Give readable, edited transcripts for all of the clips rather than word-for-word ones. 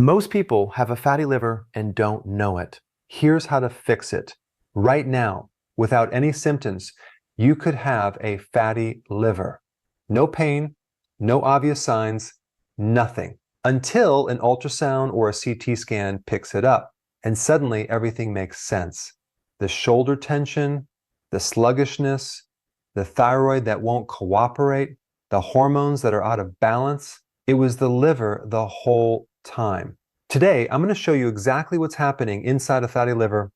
Most people have a fatty liver and don't know it. Here's how to fix it. Right now, without any symptoms, you could have a fatty liver. No pain, no obvious signs, nothing. Until an ultrasound or a CT scan picks it up, and suddenly everything makes sense. The shoulder tension, the sluggishness, the thyroid that won't cooperate, the hormones that are out of balance. It was the liver the whole time. Today, I'm going to show you exactly what's happening inside a fatty liver,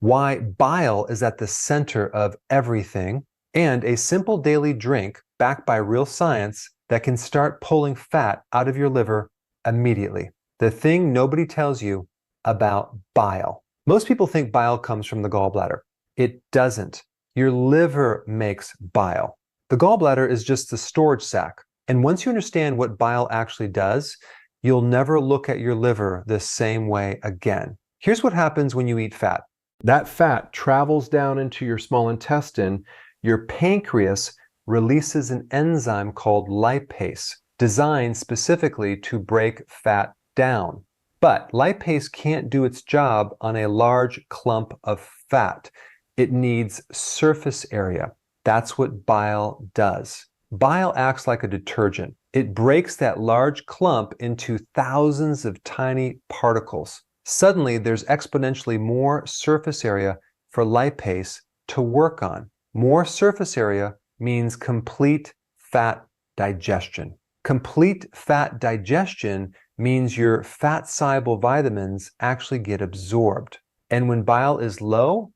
why bile is at the center of everything, and a simple daily drink backed by real science that can start pulling fat out of your liver immediately. The thing nobody tells you about bile. Most people think bile comes from the gallbladder. It doesn't. Your liver makes bile. The gallbladder is just the storage sac. And once you understand what bile actually does, you'll never look at your liver the same way again. Here's what happens when you eat fat. That fat travels down into your small intestine. Your pancreas releases an enzyme called lipase, designed specifically to break fat down. But lipase can't do its job on a large clump of fat. It needs surface area. That's what bile does. Bile acts like a detergent. It breaks that large clump into thousands of tiny particles. Suddenly, there's exponentially more surface area for lipase to work on. More surface area means complete fat digestion. Complete fat digestion means your fat-soluble vitamins actually get absorbed. And when bile is low,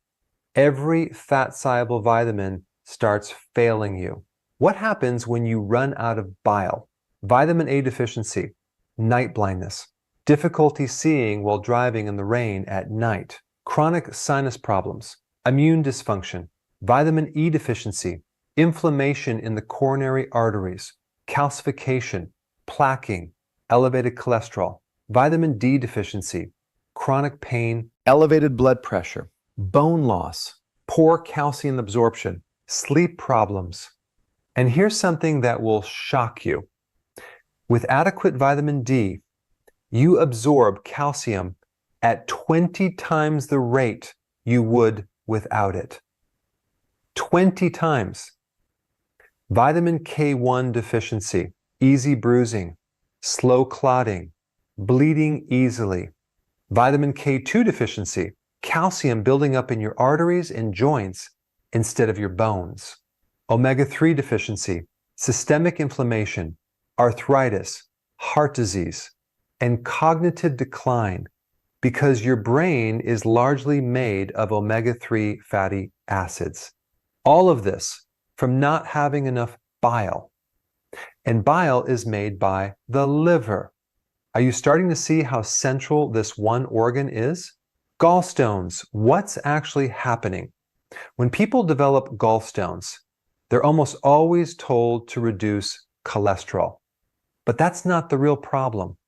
every fat-soluble vitamin starts failing you. What happens when you run out of bile? Vitamin A deficiency, night blindness, difficulty seeing while driving in the rain at night, chronic sinus problems, immune dysfunction, vitamin E deficiency, inflammation in the coronary arteries, calcification, plaquing, elevated cholesterol, vitamin D deficiency, chronic pain, elevated blood pressure, bone loss, poor calcium absorption, sleep problems. And here's something that will shock you. With adequate vitamin D, you absorb calcium at 20 times the rate you would without it. 20 times. Vitamin K1 deficiency, easy bruising, slow clotting, bleeding easily. Vitamin K2 deficiency, calcium building up in your arteries and joints instead of your bones. Omega-3 deficiency, systemic inflammation, arthritis, heart disease, and cognitive decline because your brain is largely made of omega-3 fatty acids. All of this from not having enough bile. And bile is made by the liver. Are you starting to see how central this one organ is? Gallstones, what's actually happening? When people develop gallstones, they're almost always told to reduce cholesterol. But that's not the real problem.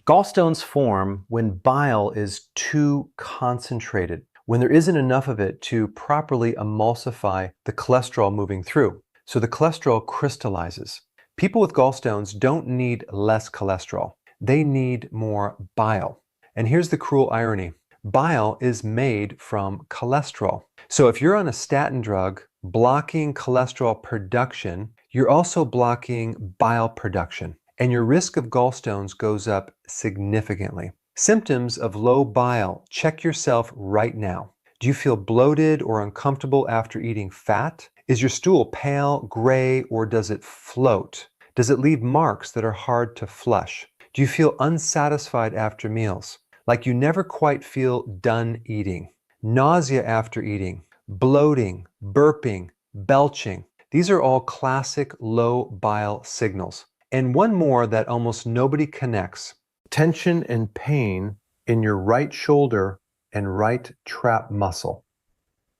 Gallstones form when bile is too concentrated, when there isn't enough of it to properly emulsify the cholesterol moving through. So the cholesterol crystallizes. People with gallstones don't need less cholesterol. They need more bile. And here's the cruel irony. Bile is made from cholesterol. So if you're on a statin drug blocking cholesterol production, you're also blocking bile production. And your risk of gallstones goes up significantly. Symptoms of low bile, check yourself right now. Do you feel bloated or uncomfortable after eating fat? Is your stool pale, gray, or does it float? Does it leave marks that are hard to flush? Do you feel unsatisfied after meals? Like you never quite feel done eating? Nausea after eating, bloating, burping, belching. These are all classic low bile signals. And one more that almost nobody connects. Tension and pain in your right shoulder and right trap muscle.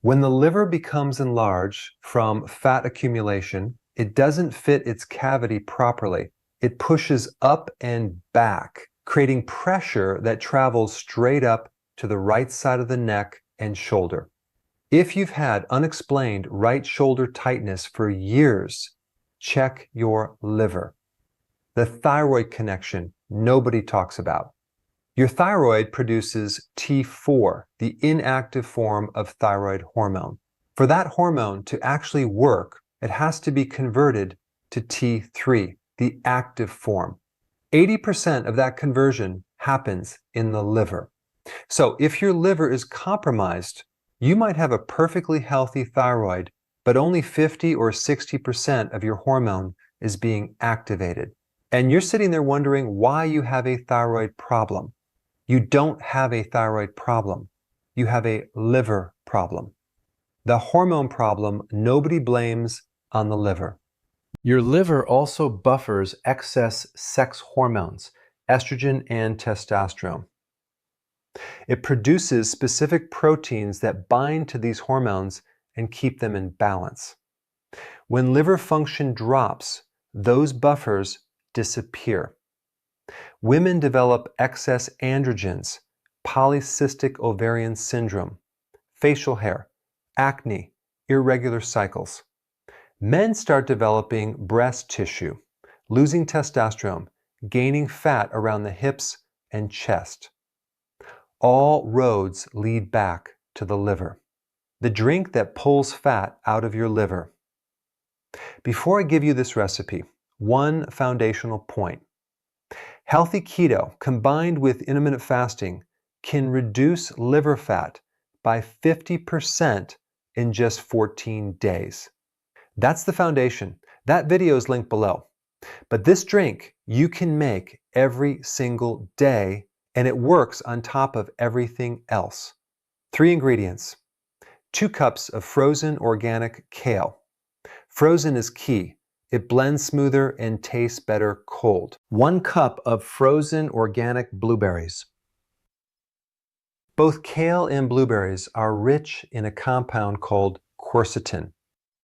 When the liver becomes enlarged from fat accumulation, it doesn't fit its cavity properly. It pushes up and back, creating pressure that travels straight up to the right side of the neck and shoulder. If you've had unexplained right shoulder tightness for years, check your liver. The thyroid connection nobody talks about. Your thyroid produces T4, the inactive form of thyroid hormone. For that hormone to actually work, it has to be converted to T3, the active form. 80% of that conversion happens in the liver. So if your liver is compromised, you might have a perfectly healthy thyroid, but only 50 or 60% of your hormone is being activated. And you're sitting there wondering why you have a thyroid problem. You don't have a thyroid problem. You have a liver problem. The hormone problem nobody blames on the liver. Your liver also buffers excess sex hormones, estrogen and testosterone. It produces specific proteins that bind to these hormones and keep them in balance. When liver function drops, those buffers disappear. Women develop excess androgens, polycystic ovarian syndrome, facial hair, acne, irregular cycles. Men start developing breast tissue, losing testosterone, gaining fat around the hips and chest. All roads lead back to the liver, the drink that pulls fat out of your liver. Before I give you this recipe, one foundational point. Healthy keto combined with intermittent fasting can reduce liver fat by 50% in just 14 days. That's the foundation. That video is linked below. But this drink you can make every single day, and it works on top of everything else. 3 ingredients. 2 cups of frozen organic kale. Frozen is key. It blends smoother and tastes better cold. 1 cup of frozen organic blueberries. Both kale and blueberries are rich in a compound called quercetin.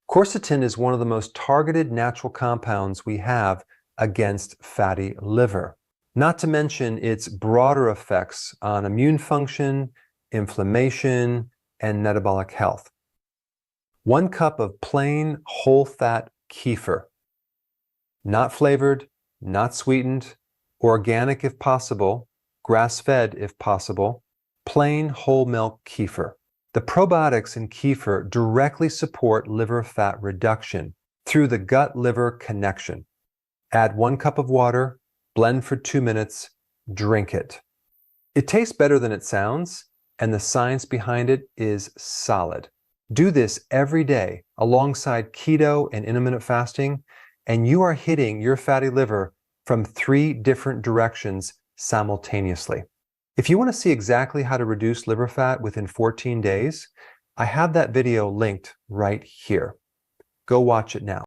Quercetin is one of the most targeted natural compounds we have against fatty liver, not to mention its broader effects on immune function, inflammation, and metabolic health. 1 cup of plain whole fat kefir, not flavored, not sweetened, organic if possible, grass-fed if possible, plain whole milk kefir. The probiotics in kefir directly support liver fat reduction through the gut-liver connection. Add 1 cup of water, blend for 2 minutes, drink it. It tastes better than it sounds, and the science behind it is solid. Do this every day alongside keto and intermittent fasting, and you are hitting your fatty liver from 3 different directions simultaneously. If you want to see exactly how to reduce liver fat within 14 days, I have that video linked right here. Go watch it now.